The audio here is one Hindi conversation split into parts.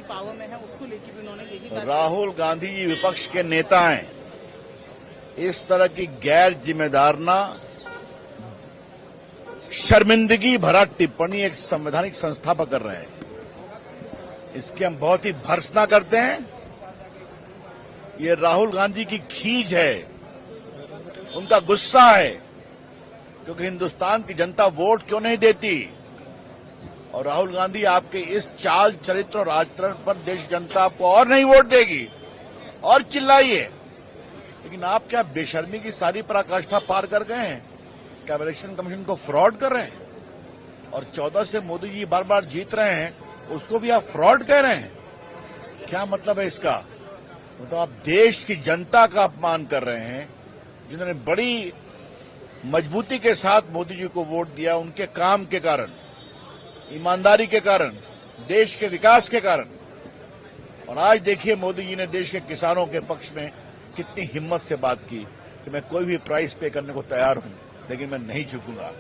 गांधी पावर में है, उसको लेकर भी उन्होंने यही बात। राहुल गांधी जी विपक्ष के नेता हैं। इस तरह की गैर जिम्मेदारना, शर्मिंदगी भरा टिप्पणी एक संवैधानिक संस्था पर कर रहे हैं। इसकी हम बहुत ही भर्त्सना करते हैं। ये राहुल गांधी की खीज है, उनका गुस्सा है, क्योंकि हिंदुस्तान की जनता वोट क्यों नहीं देती। और राहुल गांधी आपके इस चाल चरित्र और आचरण पर देश जनता आपको और नहीं वोट देगी। और चिल्लाइए, लेकिन आप क्या बेशर्मी की सारी पराकाष्ठा पार कर गए हैं? क्या इलेक्शन कमीशन को फ्रॉड कर रहे हैं? और 14 से मोदी जी बार बार जीत रहे हैं, उसको भी आप फ्रॉड कह रहे हैं? क्या मतलब है इसका? तो आप देश की जनता का अपमान कर रहे हैं, जिन्होंने बड़ी मजबूती के साथ मोदी जी को वोट दिया, उनके काम के कारण, ईमानदारी के कारण, देश के विकास के कारण। और आज देखिए मोदी जी ने देश के किसानों के पक्ष में कितनी हिम्मत से बात की कि मैं कोई भी प्राइस पे करने को तैयार हूं, लेकिन मैं नहीं झुकूंगा।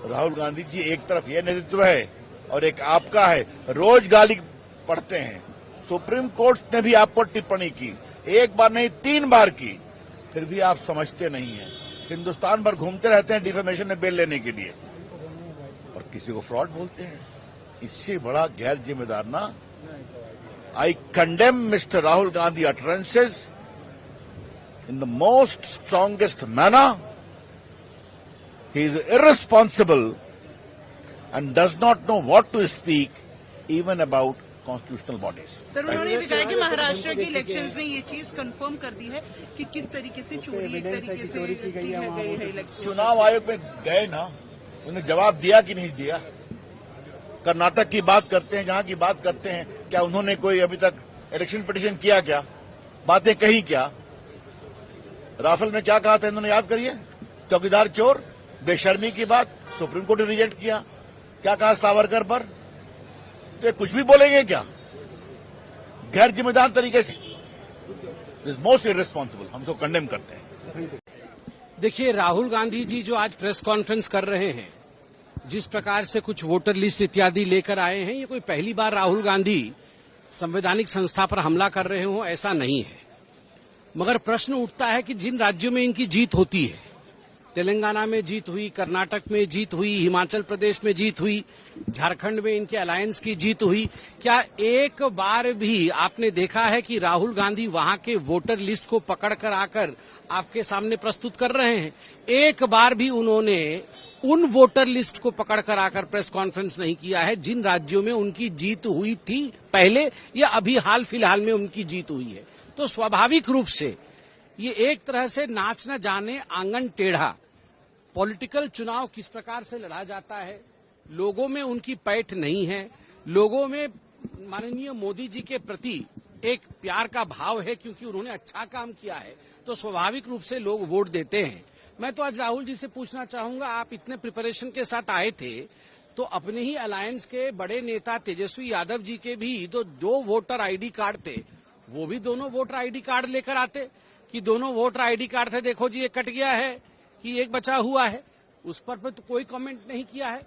राहुल गांधी जी एक तरफ यह नेतृत्व है और एक आपका है, रोज गाली पढ़ते हैं। सुप्रीम कोर्ट ने भी आप पर टिप्पणी की, एक बार नहीं 3 बार की, फिर भी आप समझते नहीं हैं। हिंदुस्तान भर घूमते रहते हैं डिफेमेशन में बेल लेने के लिए, और किसी को फ्रॉड बोलते हैं। इससे बड़ा गैर जिम्मेदार ना। आई condemn mister Rahul Gandhi utterances in the most strongest manner. He is irresponsible and does not know what to speak even about constitutional bodies. Sir, उन्होंने ये भी कहा कि महाराष्ट्र के इलेक्शंस में ये चीज कंफर्म कर दी है कि किस तरीके से चोरी एक तरीके से की गई है। चुनाव आयोग में गए ना, उन्हें जवाब दिया कि नहीं दिया? कर्नाटक की बात करते हैं, जहां की बात करते हैं, क्या उन्होंने कोई अभी तक इलेक्शन पिटीशन किया? क्या बातें कही? क्या राफेल में क्या कहा था इन्होंने, याद करिए। चौकीदार चोर, बेशर्मी की बात सुप्रीम कोर्ट ने रिजेक्ट किया। क्या कहा सावरकर पर? तो ये कुछ भी बोलेंगे क्या गैर जिम्मेदार तरीके से? दिस मोस्ट इररिस्पॉन्सिबल, हम इसको कंडेम करते हैं। देखिए, राहुल गांधी जी जो आज प्रेस कॉन्फ्रेंस कर रहे हैं, जिस प्रकार से कुछ वोटर लिस्ट इत्यादि लेकर आए हैं, ये कोई पहली बार राहुल गांधी संवैधानिक संस्था पर हमला कर रहे हो, ऐसा नहीं है। मगर प्रश्न उठता है कि जिन राज्यों में इनकी जीत होती है, तेलंगाना में जीत हुई, कर्नाटक में जीत हुई, हिमाचल प्रदेश में जीत हुई, झारखंड में इनके अलायंस की जीत हुई, क्या एक बार भी आपने देखा है कि राहुल गांधी वहां के वोटर लिस्ट को पकड़ कर आकर आपके सामने प्रस्तुत कर रहे हैं? एक बार भी उन्होंने उन वोटर लिस्ट को पकड़कर आकर प्रेस कॉन्फ्रेंस नहीं किया है जिन राज्यों में उनकी जीत हुई थी पहले, या अभी हाल फिलहाल में उनकी जीत हुई है। तो स्वाभाविक रूप से ये एक तरह से नाच न जाने आंगन टेढ़ा पॉलिटिकल चुनाव किस प्रकार से लड़ा जाता है। लोगों में उनकी पैठ नहीं है, लोगों में माननीय मोदी जी के प्रति एक प्यार का भाव है, क्योंकि उन्होंने अच्छा काम किया है, तो स्वाभाविक रूप से लोग वोट देते हैं। मैं तो आज राहुल जी से पूछना चाहूंगा, आप इतने प्रिपरेशन के साथ आए थे, तो अपने ही अलायंस के बड़े नेता तेजस्वी यादव जी के भी तो 2 वोटर आईडी कार्ड थे, वो भी दोनों वोटर आईडी कार्ड लेकर आते कि दोनों वोटर आईडी कार्ड थे, देखो जी एक कट गया है कि एक बचा हुआ है। उस पर तो कोई कमेंट नहीं किया है।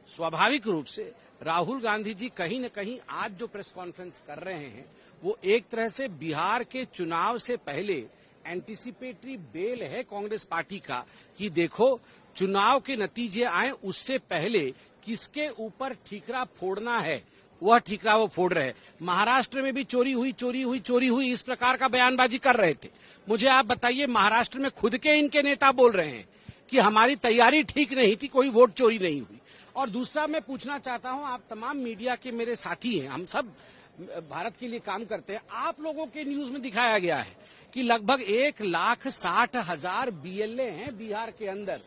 स्वाभाविक रूप से राहुल गांधी जी कहीं न कहीं आज जो प्रेस कॉन्फ्रेंस कर रहे हैं, वो एक तरह से बिहार के चुनाव से पहले एंटीसिपेटरी बेल है कांग्रेस पार्टी का कि देखो चुनाव के नतीजे आए, उससे पहले किसके ऊपर ठीकरा फोड़ना है वह ठीकरा वो फोड़ रहे। महाराष्ट्र में भी चोरी हुई इस प्रकार का बयानबाजी कर रहे थे। मुझे आप बताइए, महाराष्ट्र में खुद के इनके नेता बोल रहे हैं कि हमारी तैयारी ठीक नहीं थी, कोई वोट चोरी नहीं हुई। और दूसरा मैं पूछना चाहता हूं, आप तमाम मीडिया के मेरे साथी हैं, हम सब भारत के लिए काम करते हैं, आप लोगों के न्यूज में दिखाया गया है कि लगभग 1,60,000 बीएलए हैं बिहार के अंदर।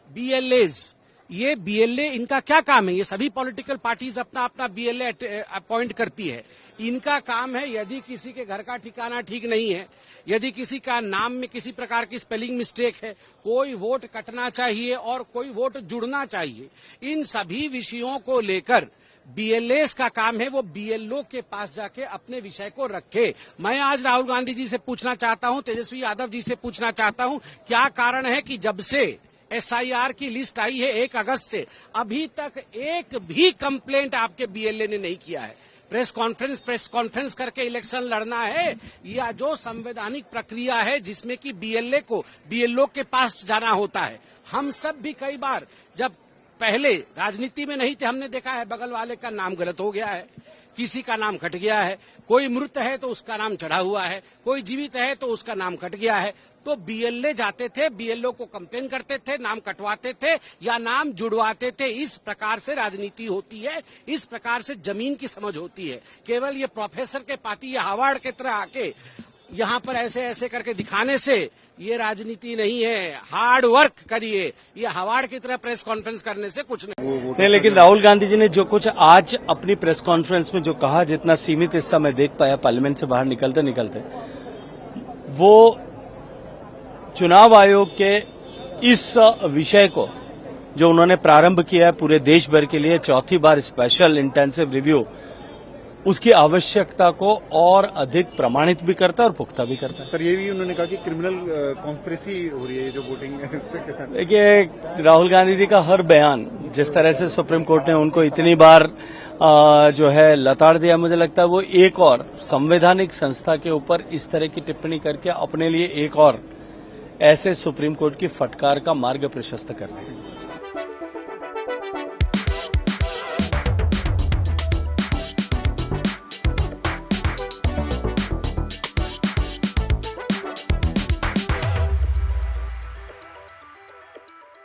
बीएलएज, ये बीएलए इनका क्या काम है? ये सभी पॉलिटिकल पार्टीज अपना अपना बीएलए अपॉइंट करती है। इनका काम है, यदि किसी के घर का ठिकाना ठीक नहीं है, यदि किसी का नाम में किसी प्रकार की स्पेलिंग मिस्टेक है, कोई वोट कटना चाहिए और कोई वोट जुड़ना चाहिए, इन सभी विषयों को लेकर बीएलएस का काम है वो बीएलओ के पास जाके अपने विषय को रखे। मैं आज राहुल गांधी जी से पूछना चाहता हूं, तेजस्वी यादव जी से पूछना चाहता हूं, क्या कारण है कि जब से एसआईआर की लिस्ट आई है 1 अगस्त से, अभी तक एक भी कंप्लेंट आपके बीएलए ने नहीं किया है? प्रेस कॉन्फ्रेंस करके इलेक्शन लड़ना है, या जो संवैधानिक प्रक्रिया है जिसमें कि बीएलओ के पास जाना होता है। हम सब भी कई बार जब पहले राजनीति में नहीं थे, हमने देखा है बगल वाले का नाम गलत हो गया है, किसी का नाम कट गया है, कोई मृत है तो उसका नाम चढ़ा हुआ है, कोई जीवित है तो उसका नाम कट गया है। तो बीएलए जाते थे, बीएलओ को कंप्लेन करते थे, नाम कटवाते थे या नाम जुड़वाते थे। इस प्रकार से राजनीति होती है, इस प्रकार से जमीन की समझ होती है। केवल ये प्रोफेसर के पाती या हार्वर्ड की तरह आके यहाँ पर ऐसे ऐसे करके दिखाने से ये राजनीति नहीं है। हार्ड वर्क करिए, ये हार्वर्ड की तरह प्रेस कॉन्फ्रेंस करने से कुछ नहीं। लेकिन राहुल गांधी जी ने जो कुछ आज अपनी प्रेस कॉन्फ्रेंस में जो कहा, जितना सीमित हिस्सा मैं देख पाया पार्लियामेंट से बाहर निकलते निकलते, वो चुनाव आयोग के इस विषय को जो उन्होंने प्रारंभ किया है पूरे देश भर के लिए, चौथी बार स्पेशल इंटेंसिव रिव्यू, उसकी आवश्यकता को और अधिक प्रमाणित भी करता है और पुख्ता भी करता है। सर, ये भी उन्होंने कहा कि क्रिमिनल कॉन्स्पिरेसी हो रही है जो वोटिंग है, इस पे कैसा? देखिए, राहुल गांधी जी का हर बयान, जिस तरह से सुप्रीम कोर्ट ने उनको इतनी बार जो है लताड़ दिया, मुझे लगता है वो एक और संवैधानिक संस्था के ऊपर इस तरह की टिप्पणी करके अपने लिए एक और ऐसे सुप्रीम कोर्ट की फटकार का मार्ग प्रशस्त कर रहे हैं।